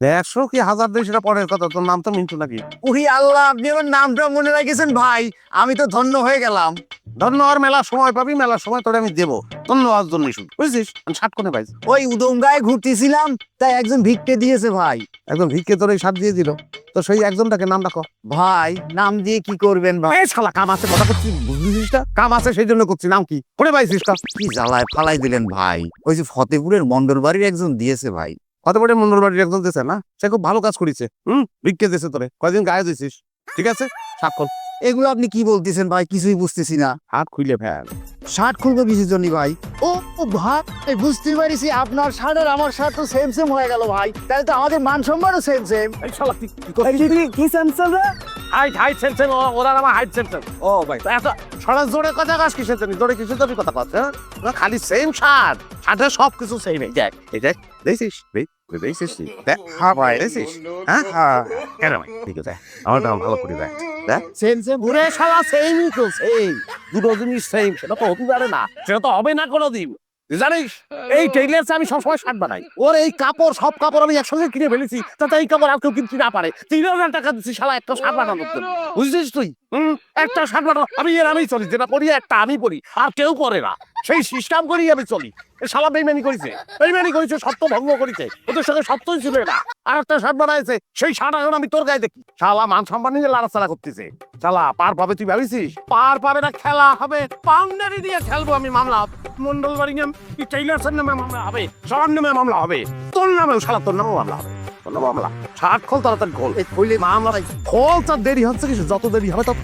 100 কি 1000 দেই সেটা পরের কথা, তোর নাম তো মিন্টু নাকি? ওই আল্লাহ, আপনি আমার নামটা মনে রাখেছেন ভাই, আমি তো ধন্য হয়ে গেলাম। ধন্য আর মেলা সময় পাবি, মেলার সময় তোরে আমি দেবো ধন্য হওয়ার জন্য শুধু, বুঝছিস? আমি 60 কোণে পাইছি। ওই উদমগায় ঘুরতেছিলাম, তাই একজন ভিক্ষে দিয়েছে ভাই। একদম ভিক্ষে তোর এই 60 দিয়ে দিল, তো সেই একজনটাকে নাম রাখো। ভাই নাম দিয়ে কি করবেন ভাই? এই শালা কাম আছে কথা করছি, বুঝছিস না? কাম আছে সেই জন্য করছি, নাম কি কোনে পাইছিস? কি জ্বালায় ফালাই দিলেন ভাই, ওই যে ফতেপুরের মন্ডল বাড়ির একজন দিয়েছে ভাই। কত বড় মন্ডলবাড়ির একজন দিয়েছে না, সে খুব ভালো কাজ করেছে। ভিক্ষে দিয়েছে তোরে, কয়দিন গায়ে দিয়েছিস, ঠিক আছে? সাক্ষর। এগুলো আপনি কি বলতেছেন ভাই, কিছুই বুঝতেছি না। হাত খুইলে ফেল। শার্ট খুলবো কিছুর জন্য ভাই? ও ও ভাই, বুঝতে পারিছি আপনার শার্ট আর আমার শার্ট তো সেম সেম হয়ে গেল ভাই, তাহলে তো আমাদের মান সম্মানও সেম সেম। এই শালা কি সেন্সর রে? হাইট সেন্সর, ওরা আমার হাইট সেন্সর। ও ভাই এত সরা জোরে কথা কাজ কিসের জন্য, জোরে কিসের জন্য কথা কচ্ছে? না খালি সেম শার্ট, শার্টে সব কিছু সেম। এই দেখ, এই দেখ, দেখছিস? দেখছিস? দেখ, হ্যাঁ ভাই দেখছিস? হ্যাঁ হ্যাঁ, কেন ভাই? ঠিক আছে, আমার দাম ভালো করে দেখ। দেখ সেম সেম ঘুরে শালা সেমই তো সেম, দুটো জিনিস সেম, সেটা তো হতে পারে না, সেটা তো হবে না কোনোদিন। তুই জানিস এই টেইলার্সে আমি সবসময় শার্ট বানাই, ওর এই কাপড় সব কাপড় আমি একসঙ্গে কিনে ফেলেছি, তাতে এই কাপড় আর কেউ কিনতে না পারে। 3000 টাকা দিচ্ছি শালা একটা শার্ট বানানোর জন্য, বুঝছিস তুই? একটা শার্ট বানানো আমি চলি, যেটা পরি একটা আমি পরি, আর কেউ পরে না, সেই সিস্টেম করেই আমি চলি। এ শালা বেইমানি করেছে, সত্য ভঙ্গ করেছে, ওদের সঙ্গে সত্যই ছিল না। আর একটা শার্ট বানাইছে, সেই শার্ট এখন আমি তোর গায়ে দেখি, শালা মান সম্মান নিয়ে লাড়াচাড়া করতেছে। শালা পার পাবে, তুই ভাবিছিস পার পাবে না? খেলা হবে, পাউন্ডারি দিয়ে খেলবো আমি। মামলা মন্ডল বাড়ি নাম কি টেইলার্সের নামে মামলা হবে, সবার নামে মামলা হবে, তোর নামেও শালা তোর নামেও মামলা হবে। শার্ট খোল তাড়াতাড়ি খোল, খুলে মামলা খোল, তার দেরি হচ্ছে কিছু, যত দেরি হবে তত।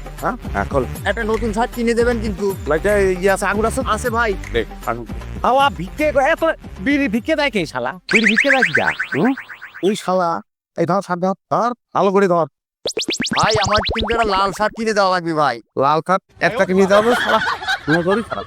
হ্যাঁ খোল। একটা নতুন শার্ট কিনে দেবেন কিন্তু। লাইটে ইয়ে আছে, আগুন আছে? আছে ভাই। হাওয়া ভিক্ষে এত বিড়ি ভিক্ষে দেয় কে শালা? বিড়ি ভিক্ষে দেয় কি যা? ওই শালা এই ধর শার্ট ধর, ভালো করে ধর। ভাই আমার কিন্তু একটা লাল শার্ট কিনে দেওয়া লাগবে ভাই। লাল খাট একটা কিনে দেওয়া শালা, খারাপ।